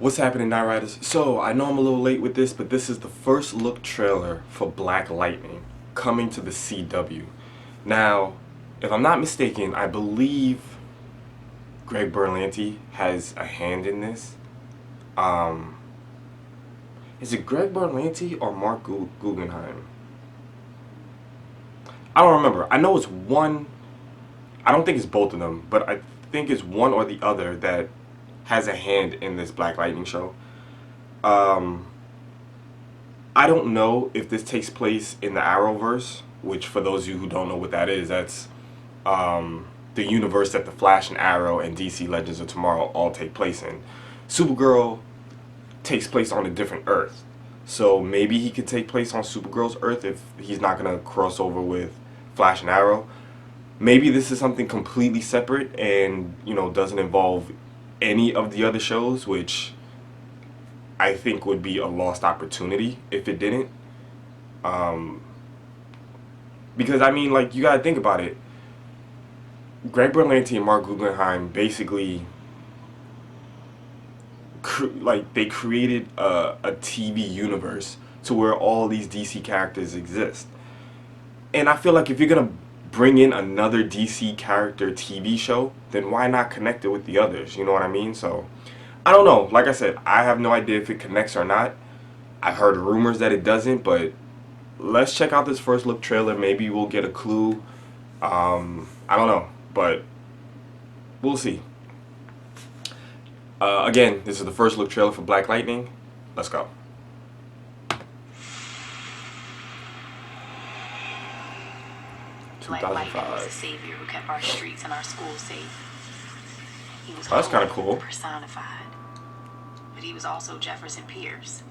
What's happening, Night Riders? So, I know I'm a little late with this, but this is the first look trailer for Black Lightning coming to the CW. Now, if I'm not mistaken, I believe Greg Berlanti has a hand in this. Um, is it Greg Berlanti or Mark Guggenheim? I don't remember. I know it's one. I don't think it's both of them, but I think it's one or the other that has a hand in this Black Lightning show. Um, I don't know if this takes place in the Arrowverse, which for those of you who don't know what that is, that's the universe that the Flash and Arrow and DC Legends of Tomorrow all take place in. Supergirl takes place on a different Earth. So maybe he could take place on Supergirl's Earth if he's not going to cross over with Flash and Arrow. Maybe this is something completely separate and, doesn't involve any of the other shows, which I think would be a lost opportunity if it didn't. Because, you gotta think about it. Greg Berlanti and Mark Guggenheim basically, they created a TV universe to where all these DC characters exist. And I feel like if you're gonna bring in another DC character TV show, then why not connect it with the others? You know what I mean? So, I don't know. Like I said, I have no idea if it connects or not. I've heard rumors that it doesn't, but let's check out this first look trailer. Maybe we'll get a clue. I don't know, but we'll see. Again, this is the first look trailer for Black Lightning. Let's go. Black Lightning was the savior who kept our streets and our schools safe. He was That's kind of cool. Personified. But he was also Jefferson Pierce,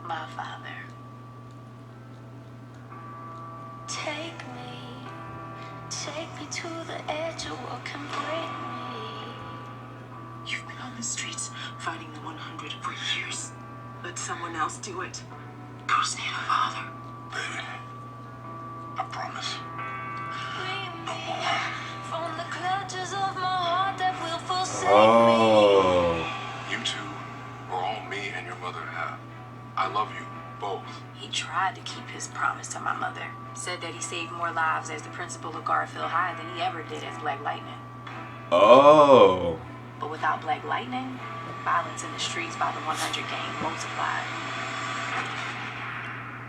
my father. Take me to the edge of what can break me. You've been on the streets fighting the 100 for years. Let someone else do it. Ghost need a father. Baby, I promise. From the clutches of my heart that will forsake Oh. You two are all me and your mother have. I love you both. He tried to keep his promise to my mother. Said that he saved more lives as the principal of Garfield High than he ever did as Black Lightning. Oh. But without Black Lightning, violence in the streets by the 100 gang multiplied.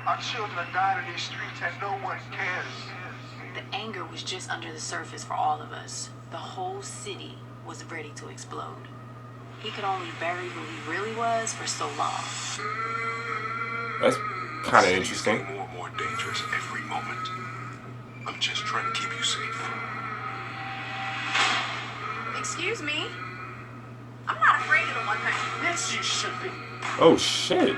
Our children are dying in these streets and no one cares. The anger was just under the surface for all of us. The whole city was ready to explode. He could only bury who he really was for so long. That's kind of City's interesting. getting more and more dangerous every moment. I'm just trying to keep you safe. Excuse me? I'm not afraid of the 100. Yes, you should be. Oh, shit.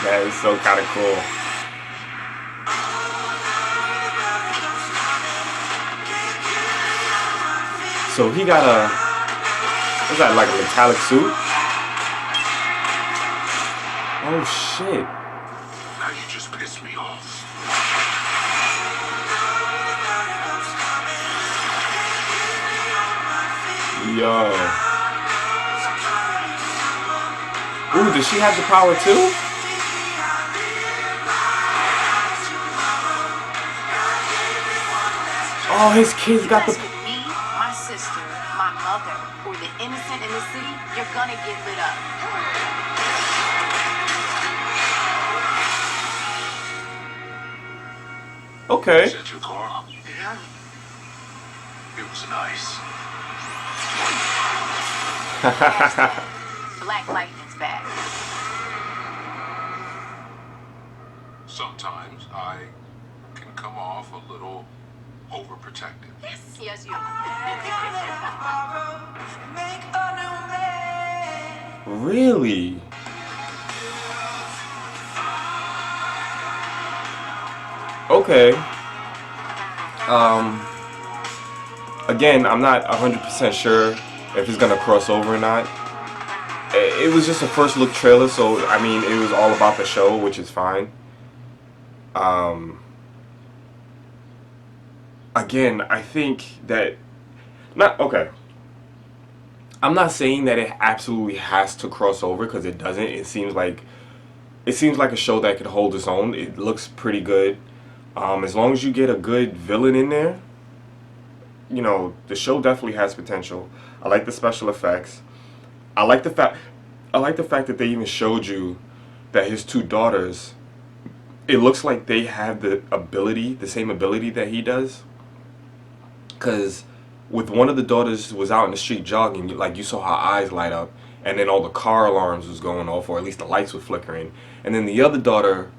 That is so kind of cool. So he got what's that, like a metallic suit? Oh shit. Now you just pissed me off. Yo. Ooh, does she have the power too? Oh, his kids got the... With me, my sister, my mother, or the innocent in the city, you're gonna get lit up. Okay. Set your car up. Yeah. It was nice. Black Lightning's back. Sometimes I can come off a little overprotective. Yes, you. Really? Okay. Again, I'm not 100% sure if it's gonna cross over or not. It was just a first look trailer, so it was all about the show, which is fine. again, I think that not okay. I'm not saying that it absolutely has to cross over because it doesn't. It seems like a show that could hold its own. It looks pretty good. As long as you get a good villain in there, you know, the show definitely has potential. I like the special effects. I like the fact that they even showed you that his two daughters, it looks like they have the same ability that he does. Cuz with one of the daughters was out in the street jogging, like you saw her eyes light up, and then all the car alarms was going off, or at least the lights were flickering. And then the other daughter,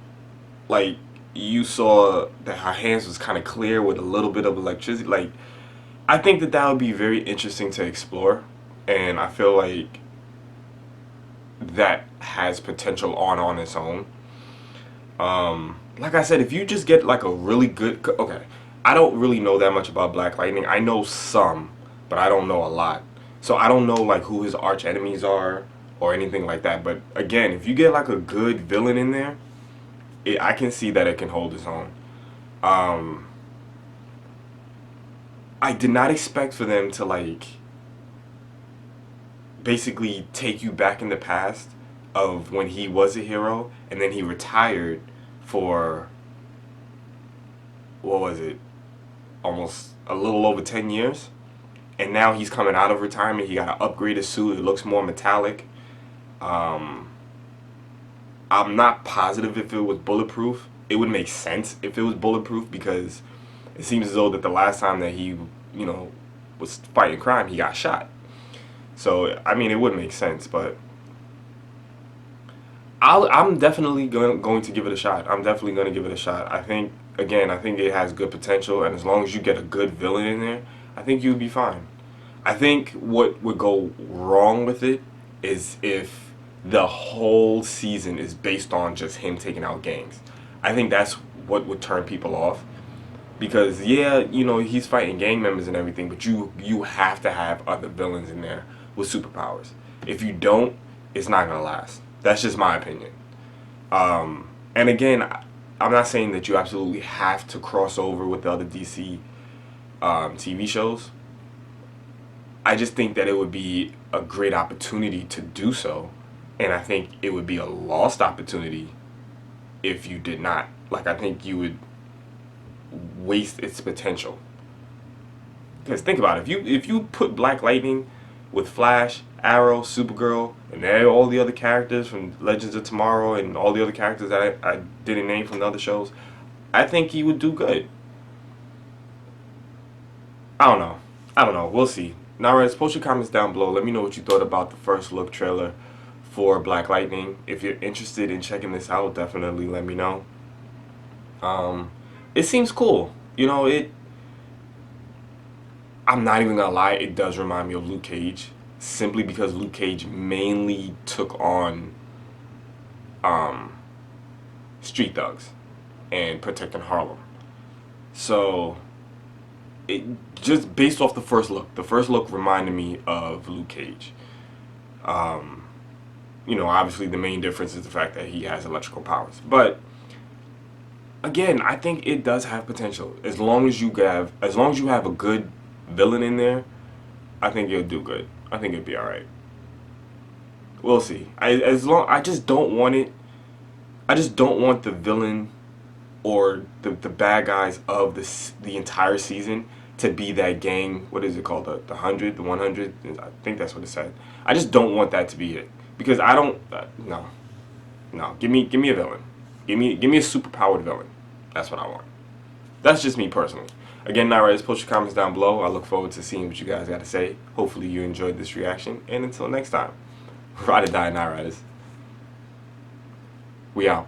like you saw that her hands was kind of clear with a little bit of electricity. Like I think that would be very interesting to explore, and I feel like that has potential on its own. Like I said, if you just get like a really good, okay, I don't really know that much about Black Lightning. I know some, but I don't know a lot. So I don't know like who his arch enemies are or anything like that. But again, if you get like a good villain in there, I can see that it can hold its own. I did not expect for them to like basically take you back in the past of when he was a hero and then he retired for what was it, almost a little over 10 years, and now he's coming out of retirement. He got an upgraded suit. It looks more metallic. I'm not positive if it was bulletproof. It would make sense if it was bulletproof because it seems as though that the last time that he, you know, was fighting crime, he got shot. So I mean, it would make sense, but I'm definitely going to give it a shot. I'm definitely going to give it a shot. I think it has good potential, and as long as you get a good villain in there, I think you'd be fine. I think what would go wrong with it is if the whole season is based on just him taking out gangs. I think that's what would turn people off. Because yeah, you know, he's fighting gang members and everything, but you have to have other villains in there with superpowers. If you don't, it's not gonna last. That's just my opinion. And again, I'm not saying that you absolutely have to cross over with the other DC TV shows. I just think that it would be a great opportunity to do so, and I think it would be a lost opportunity if you did not. Like, I think you would waste its potential. Because think about it, if you put Black Lightning with Flash, Arrow, Supergirl, and all the other characters from Legends of Tomorrow and all the other characters that I didn't name from the other shows, I think he would do good. I don't know. We'll see. Now, Reds, post your comments down below. Let me know what you thought about the first look trailer for Black Lightning. If you're interested in checking this out, definitely let me know. It seems cool. You know, I'm not even gonna lie, it does remind me of Luke Cage. Simply because Luke Cage mainly took on street thugs and protecting Harlem. So it just based off the first look reminded me of Luke Cage. You know, obviously the main difference is the fact that he has electrical powers. But again, I think it does have potential. As long as you have a good villain in there, I think you'll do good. I think it'd be alright. We'll see. I just don't want it. I just don't want the villain or the bad guys of the entire season to be that gang. What is it called? The 100, the 100. I think that's what it said. I just don't want that to be it because I don't. No. Give me a villain. Give me a superpowered villain. That's what I want. That's just me personally. Again, Night Riders, post your comments down below. I look forward to seeing what you guys got to say. Hopefully you enjoyed this reaction. And until next time, ride or die, Night Riders. We out.